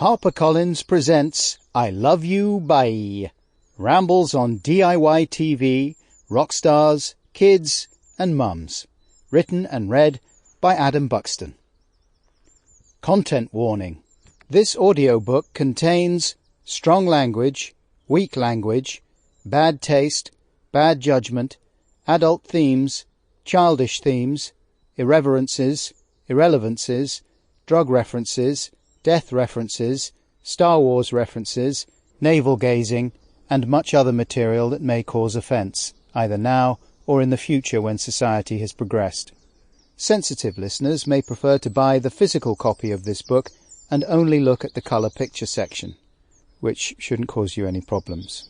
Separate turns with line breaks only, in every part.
HarperCollins presents I Love You, Byeee. Rambles on DIY TV, Rockstars, Kids and Mums. Written and read by Adam Buxton. Content warning. This audiobook contains strong language, weak language, bad taste, bad judgment, adult themes, childish themes, irreverences, irrelevances, drug references, death references, Star Wars references, navel-gazing, and much other material that may cause offence, either now or in the future when society has progressed. Sensitive listeners may prefer to buy the physical copy of this book and only look at the colour picture section, which shouldn't cause you any problems.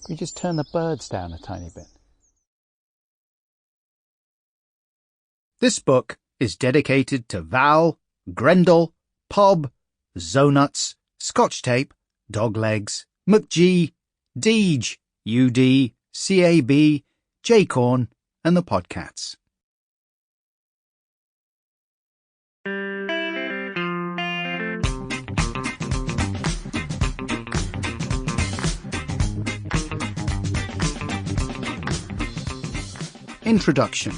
Can we just turn the birds down a tiny bit? This book is dedicated to Val, Grendel, Pob, Zonuts, Scotch Tape, Doglegs, McG, Deej, UD, CAB, J-Corn, and the Podcats. Introduction.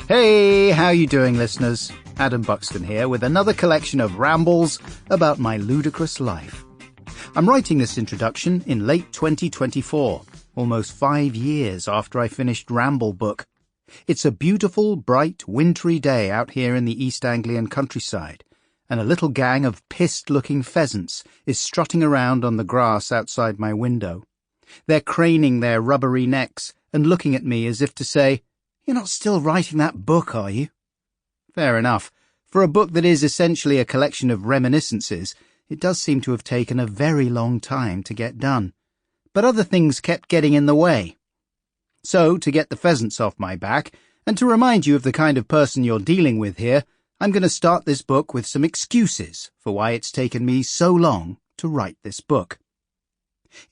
Hey, how you doing, listeners? Adam Buxton here with another collection of rambles about my ludicrous life. I'm writing this introduction in late 2024, almost 5 years after I finished Ramble Book. It's a beautiful, bright, wintry day out here in the East Anglian countryside, and a little gang of pissed-looking pheasants is strutting around on the grass outside my window. They're craning their rubbery necks and looking at me as if to say, "You're not still writing that book, are you?" Fair enough. For a book that is essentially a collection of reminiscences, it does seem to have taken a very long time to get done. But other things kept getting in the way. So, to get the pheasants off my back, and to remind you of the kind of person you're dealing with here, I'm going to start this book with some excuses for why it's taken me so long to write this book.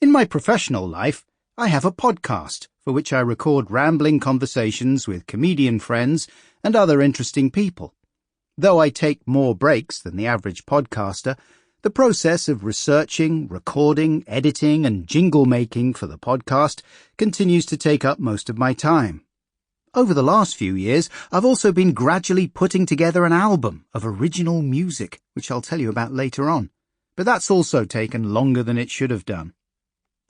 In my professional life, I have a podcast for which I record rambling conversations with comedian friends and other interesting people. Though I take more breaks than the average podcaster, the process of researching, recording, editing and jingle making for the podcast continues to take up most of my time. Over the last few years, I've also been gradually putting together an album of original music, which I'll tell you about later on. But that's also taken longer than it should have done.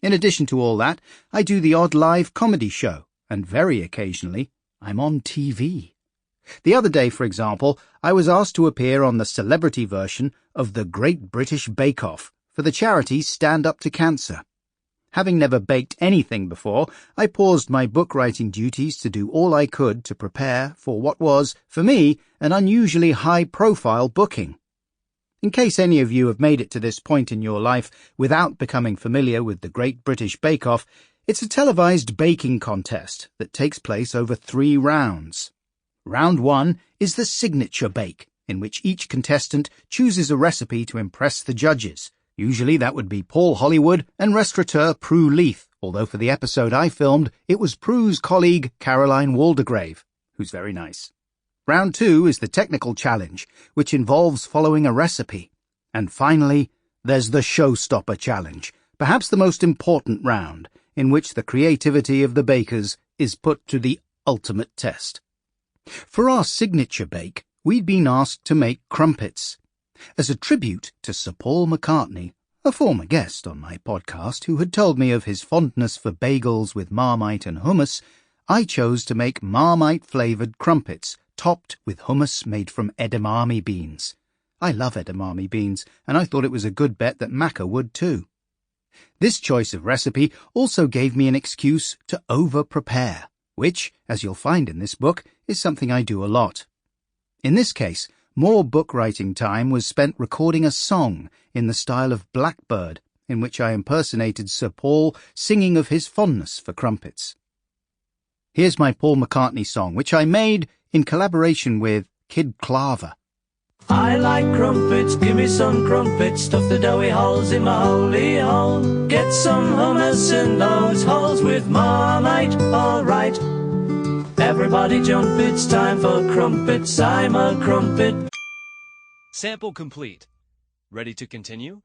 In addition to all that, I do the odd live comedy show, and very occasionally, I'm on TV. The other day, for example, I was asked to appear on the celebrity version of the Great British Bake Off for the charity Stand Up to Cancer. Having never baked anything before, I paused my book-writing duties to do all I could to prepare for what was, for me, an unusually high-profile booking. In case any of you have made it to this point in your life without becoming familiar with the Great British Bake Off, it's a televised baking contest that takes place over 3 rounds. Round 1 is the signature bake, in which each contestant chooses a recipe to impress the judges. Usually that would be Paul Hollywood and restaurateur Prue Leith, although for the episode I filmed, it was Prue's colleague Caroline Waldegrave, who's very nice. Round 2 is the technical challenge, which involves following a recipe. And finally, there's the showstopper challenge, perhaps the most important round, in which the creativity of the bakers is put to the ultimate test. For our signature bake, we'd been asked to make crumpets. As a tribute to Sir Paul McCartney, a former guest on my podcast who had told me of his fondness for bagels with Marmite and hummus, I chose to make Marmite-flavoured crumpets topped with hummus made from edamame beans. I love edamame beans, and I thought it was a good bet that Macca would too. This choice of recipe also gave me an excuse to over-prepare, which, as you'll find in this book, is something I do a lot. In this case, more book-writing time was spent recording a song in the style of Blackbird, in which I impersonated Sir Paul singing of his fondness for crumpets. Here's my Paul McCartney song, which I made in collaboration with Kid Claver.
I like crumpets, give me some crumpets, stuff the doughy holes in my holy hole. Get some hummus in those holes with Marmite, alright. Everybody jump, it's time for crumpets, I'm a crumpet.
Sample complete. Ready to continue?